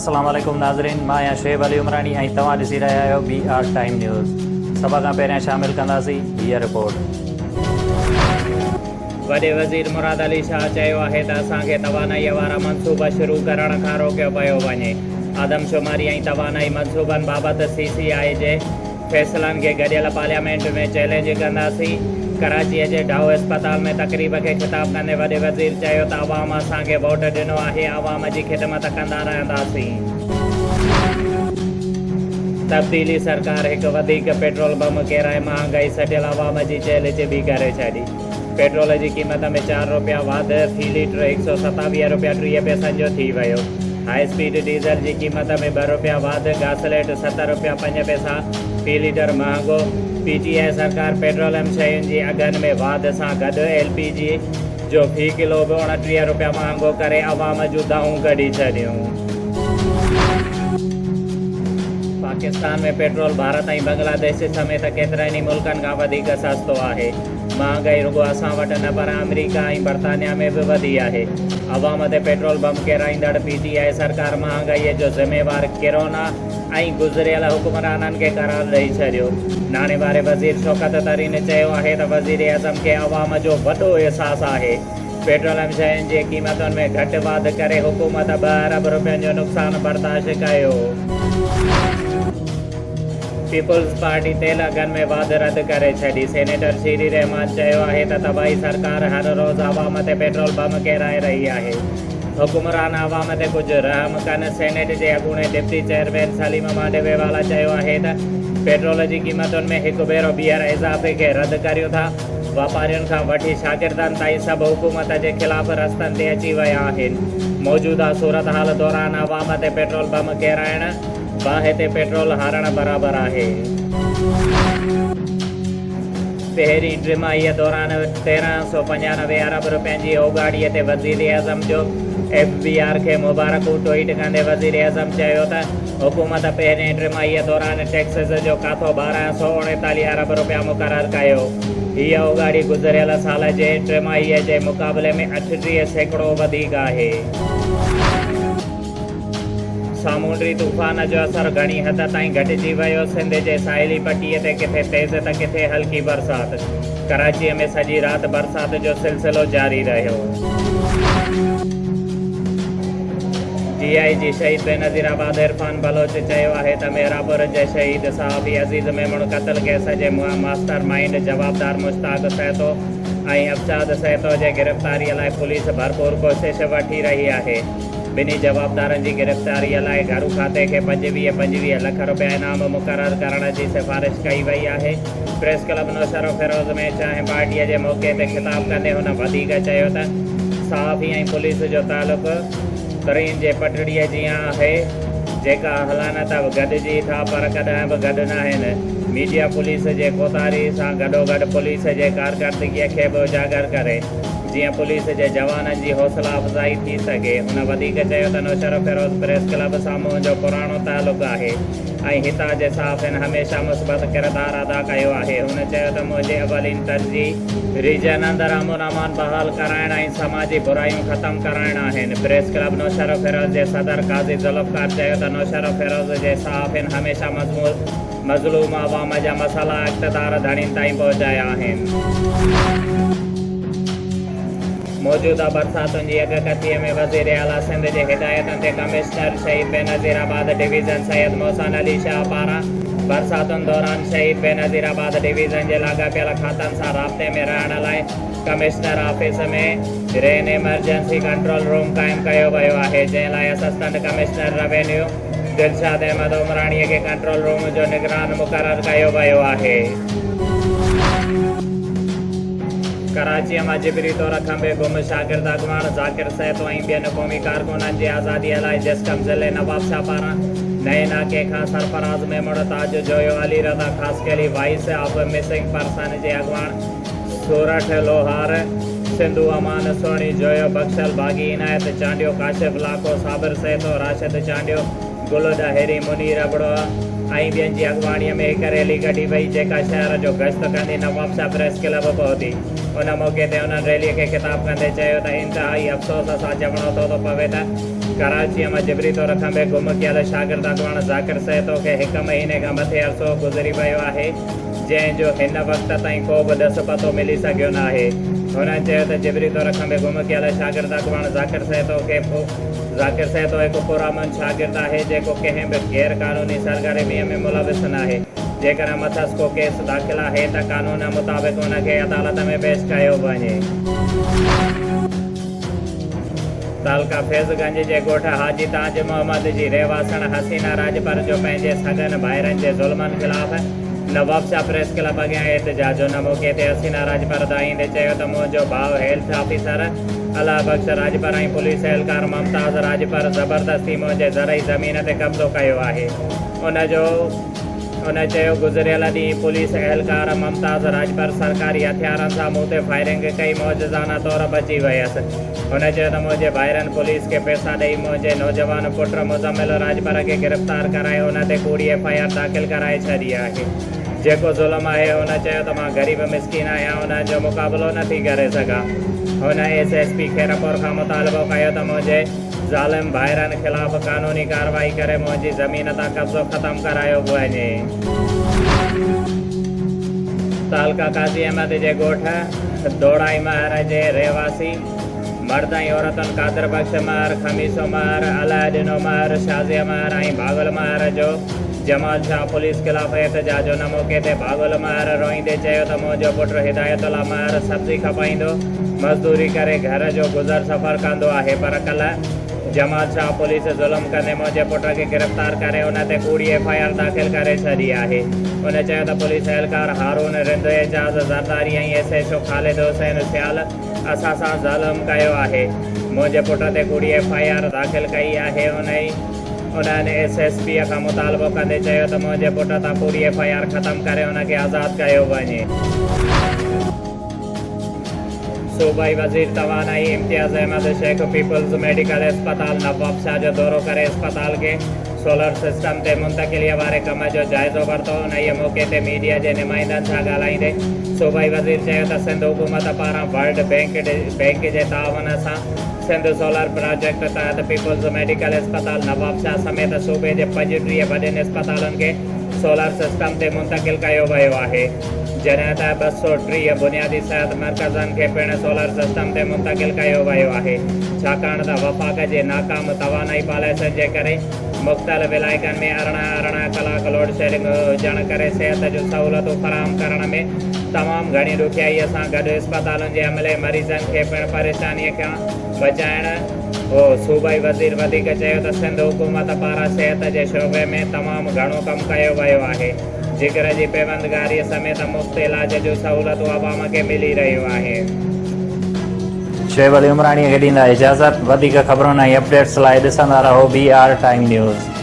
अस्सलाम वालेकुम नाज़रीन, मां आहियां शुएब अली उमरानी ऐं तव्हां ॾिसी रहिया आहियो BR टाइम न्यूज़। सभ खां पहिरियां शामिल कंदासीं हीअ रिपोर्ट। वॾे वज़ीर मुराद अली शाह चयो आहे त असांखे तवानाईअ वारा मंसूबा शुरू करण खां रोकियो पियो वञे। आदमशुमारी ऐं तवानाई मंसूबनि बाबति CCI जे फ़ैसिलनि खे गॾियल पार्लियामेंट में चैलेंज कंदासीं। कराचीअ जे डाउ अस्पताल में तक़रीब खे ख़िताब कंदे वॾे वज़ीर चयो त अवाम असांखे वोट ॾिनो आहे, अवाम जी ख़िदमत कंदा रहंदासीं। तब्दीली सरकार हिकु वधीक पेट्रोल बम केराए महांगाई सटियल अवाम जी चेल चिबी करे छॾी। पेट्रोल जी क़ीमत में 4 रुपया वाधि, फी लीटर 127 रुपया 30 पैसनि जो थी वियो। हाई स्पीड डीज़ल जी क़ीमत में 2 रुपया वाधि, गासलेट 70 रुपया 5 पैसा फी लीटर महांगो। PTI सरकार पेट्रोलियम शयुनि जी अघनि में वाधि सां गॾु LPG जो फी किलो बि 29 रुपया महांगो करे अवाम जूं दाऊं कढी छॾियूं। पाकिस्तान में पेट्रोल भारत ऐं बांग्लादेश समेत केतिरनि ई मुल्कनि खां वधीक सस्तो आहे। महांगाई रुगो असां वटि न पर अमेरिका ऐं बर्तानिया में बि वधी आहे। अवाम ते पेट्रोल बम केराईंदड़ PTI सरकार महांगाईअ जो ज़िम्मेवार किरोना ऐं गुज़िरियल हुकुमराननि खे करार ॾेई छॾियो। नाणे वारे वज़ीर शौकत तरीन चयो आहे त वज़ीर आज़म खे अवाम जो वॾो अहसासु आहे। पेट्रोलियम शयुनि जी क़ीमतुनि में घटि वाधि करे हुकूमत 2 अरब रुपयनि जो नुक़सानु बर्दाश्त कयो। पीपुल्स पार्टी तेल अघनि में वाधि रद्द करे छॾी। सेनेटर शीरी रहमान चयो आहे त तबाही सरकार हर रोज़ अवाम ते पेट्रोल बम केराए रही आहे। हुकुमरान अवाम ते कुझु रहम कनि। सेनेट जे अॻूणे डिप्टी चेयरमैन सलीम मांडेवेवाला चयो आहे त पेट्रोल जी क़ीमतुनि में हिकु भेरो ॿीहर इज़ाफ़े खे रद्द करियूं था। वापारियुनि खां वठी शागिर्दनि ताईं सभु हुकूमत जे ख़िलाफ़ रस्तनि ते अची विया आहिनि। मौजूदा सूरत हाल दौरान अवाम ते पेट्रोल बम केराइण बाहि ते पेट्रोल हारण बराबरि आहे। पहिरीं टिमाहीअ दौरान 1395 अरब रुपयनि जी ओगाड़ीअ ते वज़ीर आज़म जो FBR खे मुबारकूं ट्वीट कंदे वज़ीर आज़म चयो त हुकूमत पहिरें टिमाहीअ दौरान टैक्सिस जो काथो 1239 अरब रुपया मुक़ररु कयो। हीअ ओगाड़ी गुज़िरियल साल जे टिमाहीअ जे मुक़ाबले में 38% वधीक आहे। सामूंडी तूफ़ान जो असरु घणी हद ताईं घटिजी वियो। सिंध जे साहिली पटीअ ते किथे तेज़ त किथे हल्की बरसाति। कराचीअ में सॼी राति बरसाति जो सिलसिलो जारी रहियो। DIG शहीद बेनज़ीराबाद इरफान बलोच चयो आहे त मेरापुर जे शहीद सहाफ़ी अज़ीज़ मेमून क़त्ल केस जे मास्टर माइंड जवाबदार मुश्ताक सहतो ऐं अफ़शाद सहतो जे गिरफ़्तारीअ लाइ पुलिस भरपूर कोशिश वठी रही आहे। ॿिन्ही जवाबदारनि जी गिरफ़्तारीअ लाइ घरू खाते खे 25 लख रुपया इनाम मुक़ररु करण जी सिफ़ारिश कई वई आहे। प्रेस क्लब नौशरो फिरोज़ में चांहि पार्टीअ जे मौक़े ते ख़िताब कंदे हुन वधीक चयो त सहाफ़ी ऐं पुलिस जो तालुक़ु ट्रेन जे पटड़ीअ जीअं आहे जेका हलनि त गॾिजी था पर कॾहिं बि गॾु न आहिनि। मीडिया पुलिस जे कोतारी सां गॾोगॾु पुलिस जे कारकर्दगीअ खे बि उजागर करे जीअं पुलिस जे जवाननि जी हौसला अफ़ज़ाई थी सघे। हुन वधीक चयो त नौशरो फिरोज़ प्रेस क्लब सां मुंहिंजो पुराणो तालुक़ु आहे ऐं हितां जे सहाफ़ियुनि हमेशह मुस्बत किरदारु अदा कयो आहे। हुन चयो त मुंहिंजे अवलीन तरजीह रीजन अंदरि अमन अमान बहाल कराइण ऐं समाजी बुरायूं ख़तमु कराइण आहिनि। प्रेस क्लब नौशरो फिरोज़ जे सदर काज़ी ज़ुल्फ़कार चयो त नौशरो फिरोज़ जे सहाफ़ियुनि हमेशह मज़लूम अवाम जा मसाला इक़्तिदार धणीनि ताईं पहुचाया आहिनि। मौजूदा बरसातुनि जी अॻकथीअ में वज़ीर आला सिंध जे हिदायतुनि ते कमिश्नर शहीद बेनज़ीराबाद डिवीज़न सैयद मोहसिन अली शाह पारां बरसातुनि दौरान शहीद बेनज़ीराबाद डिवीज़न जे लाॻापियल खातनि सां राब्ते में रहण लाइ कमिश्नर ऑफिस में रेन इमरजेंसी कंट्रोल रूम क़ाइमु कयो वियो आहे, जंहिं लाइ assistant commissioner revenue Dilshad Ahmed उमराणीअ खे कंट्रोल रूम जो निगरान मुक़ररु कयो वियो आहे। कराचीअ मां जिबरी तौर खंबे गुम शागिर्द अॻवान ज़ाकिर सहतो ऐं ॿियनि क़ौमी कारकुननि जी आज़ादीअ लाइ जस्कम ज़िले नवाब शाह पारां नए नाके खां सरफराज़ मेमून ताज जोयो Ali Raza ख़ासकेली wise of missing person जे अॻवान सूरठ लोहार सिंधु अमान सोणी जोयो बख्शल बागी इनायत चांडियो काशिफ लाको साबिर सहतो राशिद चांडियो गुल ॾहेरी मुनीर अबड़ो ऐं ॿियनि जी अॻवाणीअ में हिकु रैली कढी वई जेका शहर जो गश्त कंदी नवाब शाह प्रेस क्लब पहुती। उन मौक़े ते उन्हनि रैलीअ खे ख़िताब कंदे चयो त इंतिहाई अफ़सोस सां चवणो थो पवे त कराची में जबरी तौर खंबे गुम कयल शागिर्द अगवान ज़ाकिर सैतो खे 1 महीने का मथे अरसो गुज़री वियो आहे, जंहिंजो हिन वक़्त ताईं को बि ॾस पतो मिली सघियो न आहे। हुननि चयो त जबरी तौर खंबे गुम कयल शागिर्द अगवान ज़ाकिर सैतो हिकु पुरअमन शागिर्द आहे जेको कंहिं बि गैर क़ानूनी सरगर्मीअ में मुलविस न आहे। जेकर मथस को केस दाख़िल आहे त कानून मुताबिक़ हुनखे अदालत में पेश कयो वञे। तालका फैज़गंज जे ॻोठ हाजी ताज मोहम्मद जी रहवासण हसीना राजपर जो पंहिंजे सगन भाइरनि जे ज़ुल्मनि ख़िलाफ़ नवाब शाह प्रेस क्लब अॻियां एहतजाज जो मौक़े ते हसीना राजपर दाईंदे चयो त मुंहिंजो भाउ हेल्थ ऑफिसर अला बख्श राजपर ऐं पुलिस एहलकार मुमताज़ राजपर ज़बरदस्ती मुंहिंजे ज़रई ज़मीन ते कब्ज़ो कयो आहे। उन चयो गुज़िरियल ॾींहुं पुलिस एहलकार मुमताज़ राजपर सरकारी हथियारनि सां मूं ते फायरिंग कई मौजज़ाना तौर बची वियसि। हुन चयो त मुंहिंजे भाइरनि पुलिस खे पैसा ॾेई मुंहिंजे नौजवान पुट मुज़म्मिल राजपर खे गिरफ़्तार कराए हुन ते कूड़ी FIR दाख़िल कराए छॾी आहे। जेको ज़ुल्म आहे हुन चयो त मां ग़रीब मिसकिन आहियां, हुन जो मुक़ाबिलो नथी करे सघां। हुन SSP खैरपुर खां मुतालबो कयो त मुंहिंजे ज़ालिम भाइरनि ख़िलाफ़ कानूनी कार्रवाई करे मुंहिंजी ज़मीन तां कब्ज़ो ख़तमु करायो वञे। तालका काज़ी अहमद जे ॻोठ दोड़ाई महर जे रहवासी मर्द ऐं औरतुनि कादर बख्श महर, खमीसो महर, अलादीनो महर, शाज़िया महर ऐं भागुल महर जो जमाल शाह पुलिस ख़िलाफ़ एहतजाज जो मौक़े ते भागुल महर रोईंदे चयो त मुंहिंजो पुटु हिदायतुल्ला महर सब्ज़ी खपाईंदो मज़दूरी करे घर जो गुज़र सफ़र कंदो आहे, पर कल्ह जमाल शाह पुलिस ज़ुल्म कंदे मुंहिंजे पुट खे गिरफ़्तार करे हुन ते कूड़ी FIR दाख़िल करे छॾी आहे। हुन चयो त पुलिस एहलकार हारून रिंद एजाज़ ज़रदारी ऐं SHO ख़ालिद हुसैन सियाल असां सां ज़ुल्म कयो आहे। मुंहिंजे पुट ते कूड़ी FIR दाख़िल कई आहे। उन्हनि SSP खां मुतालबो कंदे चयो त मुंहिंजे पुट तां कूड़ी FIR ख़तमु करे हुनखे आज़ादु कयो वञे। सूबाई वज़ीर तवानाई इम्तियाज़ अहमद शेख पीपल्स मेडिकल अस्पताल नवाब शाह जो दौरो करे अस्पताल के सोलर सिस्टम ते मुंतकिलीअ वारे कम जो जाइज़ो वरितो। उन मौक़े ते मीडिया जे नुमाइंदनि सां ॻाल्हाईंदे सूबाई वज़ीर चयो त सिंध हुकूमत पारां वर्ल्ड बैंक जे तावन सां सिंध सोलर प्रोजेक्ट तहत पीपल्स मेडिकल अस्पताल नवाब शाह समेत सूबे जे 35 वॾनि अस्पतालुनि खे सोलर सिस्टम ते मुंतकिल कयो वियो आहे, जॾहिं त 230 बुनियादी सिहत मर्कज़नि खे पिणु सोलर सिस्टम ते मुंतकिल कयो वियो आहे, छाकाणि त वफ़ाक़ जे नाकाम तवानाई पॉलिसी जे करे मुख़्तलिफ़ इलाइक़नि में 18 कलाक लोड शेडिंग हुजण करे सिहत जूं सहूलियतूं फ़राहम करण में तमामु घणी ॾुखियाईअ सां गॾु अस्पतालुनि जे अमले मरीज़नि खे पिणु परेशानीअ खां बचाइण हो। सूबाई वज़ीर वधीक चयो त सिंध हुकूमत पारां सिहत जे शोबे में तमामु घणो कमु कयो वियो आहे। जिगर जी पेवंदगारीअ समेत मुफ़्त इलाज जूं सहूलियतूं अवाम खे मिली रहियूं आहिनि। शोएब अली उमराणी खे ॾींदा इजाज़त। वधीक ख़बरुनि ऐं अपडेट्स लाइ ॾिसंदा रहो BR टाइम न्यूज़।